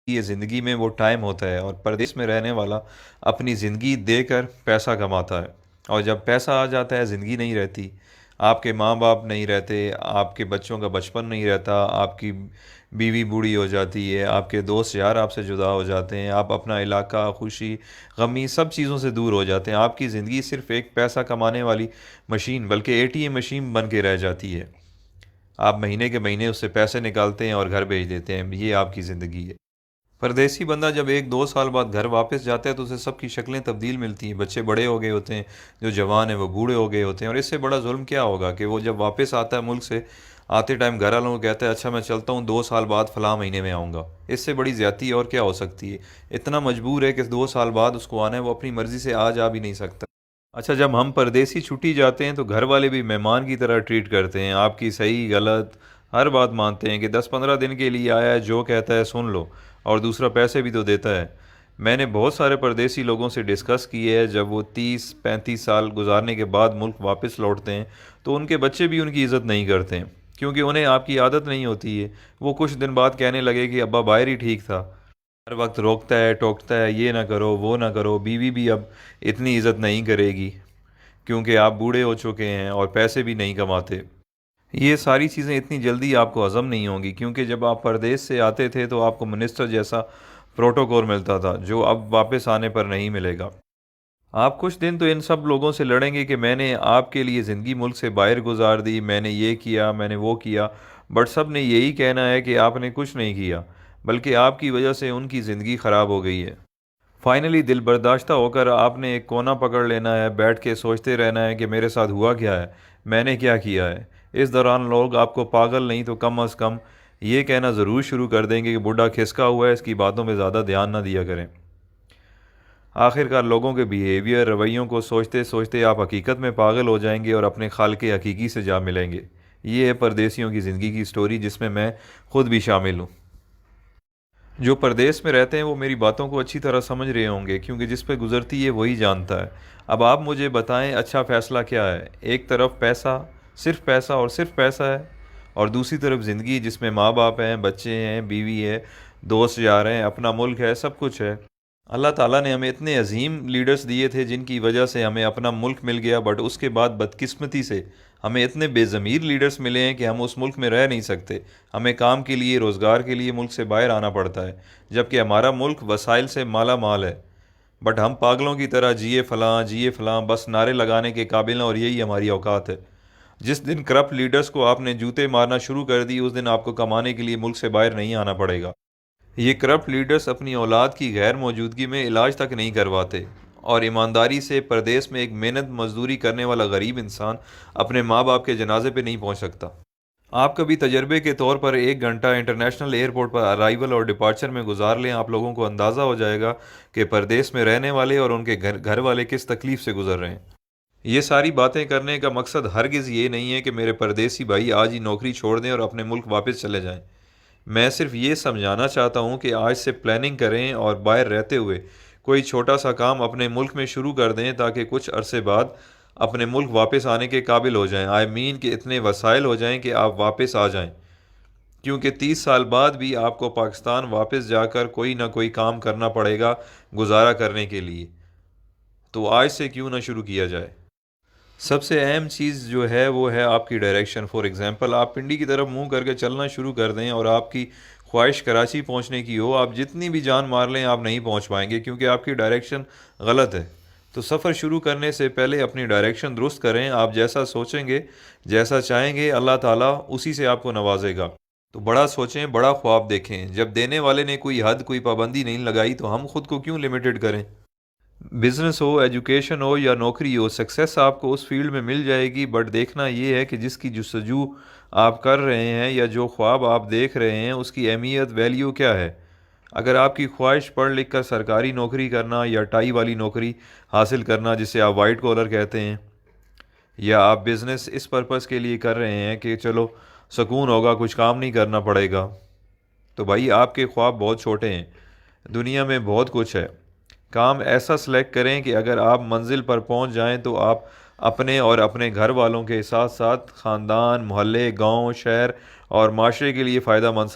یہ زندگی میں وہ ٹائم ہوتا ہے، اور پردیس میں رہنے والا اپنی زندگی دے کر پیسہ کماتا ہے، اور جب پیسہ آ جاتا ہے زندگی نہیں رہتی۔ آپ کے ماں باپ نہیں رہتے، آپ کے بچوں کا بچپن نہیں رہتا، آپ کی بیوی بوڑھی ہو جاتی ہے، آپ کے دوست یار آپ سے جدا ہو جاتے ہیں، آپ اپنا علاقہ، خوشی غمی سب چیزوں سے دور ہو جاتے ہیں۔ آپ کی زندگی صرف ایک پیسہ کمانے والی مشین، بلکہ اے ٹی ایم مشین بن کے رہ جاتی ہے۔ آپ مہینے کے مہینے اس سے پیسے نکالتے ہیں اور گھر بھیج دیتے ہیں، یہ آپ کی زندگی ہے۔ پردیسی بندہ جب ایک دو سال بعد گھر واپس جاتا ہے تو اسے سب کی شکلیں تبدیل ملتی ہیں، بچے بڑے ہو گئے ہوتے ہیں، جو جوان ہیں وہ بوڑھے ہو گئے ہوتے ہیں، اور اس سے بڑا ظلم کیا ہوگا کہ وہ جب واپس آتا ہے ملک سے، آتے ٹائم گھر والوں کو کہتا ہے اچھا میں چلتا ہوں، 2 سال بعد فلاں مہینے میں آؤں گا۔ اس سے بڑی زیادتی اور کیا ہو سکتی ہے؟ اتنا مجبور ہے کہ 2 سال بعد اس کو آنا ہے، وہ اپنی مرضی سے جا بھی نہیں سکتا۔ اچھا، جب ہم پردیسی چھٹی جاتے ہیں تو گھر والے بھی مہمان کی طرح ٹریٹ کرتے ہیں، آپ کی صحیح غلط ہر بات مانتے ہیں کہ 10-15 دن کے لیے آیا ہے، جو کہتا ہے سن لو، اور دوسرا پیسے بھی تو دیتا ہے۔ میں نے بہت سارے پردیسی لوگوں سے ڈسکس کی ہے، جب وہ 30-35 سال گزارنے کے بعد ملک واپس لوٹتے ہیں تو ان کے بچے بھی ان کی عزت نہیں کرتے ہیں، کیونکہ انہیں آپ کی عادت نہیں ہوتی ہے۔ وہ کچھ دن بعد کہنے لگے کہ ابا باہر ہی ٹھیک تھا، ہر وقت روکتا ہے ٹوکتا ہے، یہ نہ کرو وہ نہ کرو، بیوی بھی اب اتنی عزت نہیں کرے گی کیونکہ آپ بوڑھے ہو چکے ہیں اور پیسے بھی نہیں کماتے۔ یہ ساری چیزیں اتنی جلدی آپ کو ہضم نہیں ہوں گی، کیونکہ جب آپ پردیس سے آتے تھے تو آپ کو منسٹر جیسا پروٹوکول ملتا تھا، جو اب واپس آنے پر نہیں ملے گا۔ آپ کچھ دن تو ان سب لوگوں سے لڑیں گے کہ میں نے آپ کے لیے زندگی ملک سے باہر گزار دی، میں نے یہ کیا، میں نے وہ کیا، بٹ سب نے یہی کہنا ہے کہ آپ نے کچھ نہیں کیا، بلکہ آپ کی وجہ سے ان کی زندگی خراب ہو گئی ہے۔ فائنلی دل برداشتہ ہو کر آپ نے ایک کونا پکڑ لینا ہے، بیٹھ کے سوچتے رہنا ہے کہ میرے ساتھ ہوا کیا ہے، میں نے کیا کیا ہے۔ اس دوران لوگ آپ کو پاگل نہیں تو کم از کم یہ کہنا ضرور شروع کر دیں گے کہ بڈھا کھسکا ہوا ہے، اس کی باتوں پہ زیادہ دھیان نہ دیا کریں۔ آخر کار لوگوں کے بیہیویئر رویوں کو سوچتے سوچتے آپ حقیقت میں پاگل ہو جائیں گے اور اپنے خالق حقیقی سے جا ملیں گے۔ یہ ہے پردیسیوں کی زندگی کی سٹوری، جس میں خود بھی شامل ہوں۔ جو پردیس میں رہتے ہیں وہ میری باتوں کو اچھی طرح سمجھ رہے ہوں گے، کیونکہ جس پہ گزرتی ہے وہی جانتا ہے۔ اب آپ مجھے بتائیں اچھا فیصلہ کیا ہے؟ ایک طرف پیسہ اور صرف پیسہ ہے، اور دوسری طرف زندگی جس میں ماں باپ ہیں، بچے ہیں، بیوی ہے، دوست یار ہیں، اپنا ملک ہے، سب کچھ ہے۔ اللہ تعالیٰ نے ہمیں اتنے عظیم لیڈرز دیے تھے جن کی وجہ سے ہمیں اپنا ملک مل گیا، بٹ اس کے بعد بدقسمتی سے ہمیں اتنے بے ضمیر لیڈرز ملے ہیں کہ ہم اس ملک میں رہ نہیں سکتے، ہمیں کام کے لیے، روزگار کے لیے ملک سے باہر آنا پڑتا ہے، جبکہ ہمارا ملک وسائل سے مالا مال ہے، بٹ ہم پاگلوں کی طرح جیے فلاں بس نعرے لگانے کے قابل ہیں، اور یہی ہماری اوقات ہے۔ جس دن کرپٹ لیڈرز کو آپ نے جوتے مارنا شروع کر دی، اس دن آپ کو کمانے کے لیے ملک سے باہر نہیں آنا پڑے گا۔ یہ کرپٹ لیڈرز اپنی اولاد کی غیر موجودگی میں علاج تک نہیں کرواتے، اور ایمانداری سے پردیس میں ایک محنت مزدوری کرنے والا غریب انسان اپنے ماں باپ کے جنازے پہ نہیں پہنچ سکتا۔ آپ کبھی تجربے کے طور پر 1 گھنٹہ انٹرنیشنل ایئرپورٹ پر ارائیول اور ڈپارچر میں گزار لیں، آپ لوگوں کو اندازہ ہو جائے گا کہ پردیس میں رہنے والے اور ان کے گھر والے کس تکلیف سے گزر رہے ہیں۔ یہ ساری باتیں کرنے کا مقصد ہرگز یہ نہیں ہے کہ میرے پردیسی بھائی آج ہی نوکری چھوڑ دیں اور اپنے ملک واپس چلے جائیں۔ میں صرف یہ سمجھانا چاہتا ہوں کہ آج سے پلاننگ کریں اور باہر رہتے ہوئے کوئی چھوٹا سا کام اپنے ملک میں شروع کر دیں، تاکہ کچھ عرصے بعد اپنے ملک واپس آنے کے قابل ہو جائیں، کہ اتنے وسائل ہو جائیں کہ آپ واپس آ جائیں، کیونکہ 30 سال بعد بھی آپ کو پاکستان واپس جا کر کوئی نہ کوئی کام کرنا پڑے گا گزارا کرنے کے لیے۔ تو آج سے کیوں نہ شروع کیا جائے؟ سب سے اہم چیز جو ہے وہ ہے آپ کی ڈائریکشن۔ فار ایگزامپل، آپ پنڈی کی طرف منہ کر کے چلنا شروع کر دیں اور آپ کی خواہش کراچی پہنچنے کی ہو، آپ جتنی بھی جان مار لیں آپ نہیں پہنچ پائیں گے، کیونکہ آپ کی ڈائریکشن غلط ہے۔ تو سفر شروع کرنے سے پہلے اپنی ڈائریکشن درست کریں، آپ جیسا سوچیں گے، جیسا چاہیں گے، اللہ تعالیٰ اسی سے آپ کو نوازے گا۔ تو بڑا سوچیں، بڑا خواب دیکھیں۔ جب دینے والے نے کوئی حد، کوئی پابندی نہیں لگائی تو ہم خود کو کیوں لمیٹڈ کریں؟ بزنس ہو، ایجوکیشن ہو یا نوکری ہو، سکسیس آپ کو اس فیلڈ میں مل جائے گی، بٹ دیکھنا یہ ہے کہ جس کی جستجو آپ کر رہے ہیں یا جو خواب آپ دیکھ رہے ہیں اس کی اہمیت، ویلیو کیا ہے۔ اگر آپ کی خواہش پڑھ لکھ کر سرکاری نوکری کرنا یا ٹائی والی نوکری حاصل کرنا جسے آپ وائٹ کالر کہتے ہیں، یا آپ بزنس اس پرپس کے لیے کر رہے ہیں کہ چلو سکون ہوگا، کچھ کام نہیں کرنا پڑے گا، تو بھائی آپ کے خواب بہت چھوٹے ہیں۔ دنیا میں بہت کچھ ہے۔ کام ایسا سلیکٹ کریں کہ اگر آپ منزل پر پہنچ جائیں تو آپ اپنے اور اپنے گھر والوں کے ساتھ ساتھ خاندان، محلے، گاؤں، شہر اور معاشرے کے لیے فائدہ مند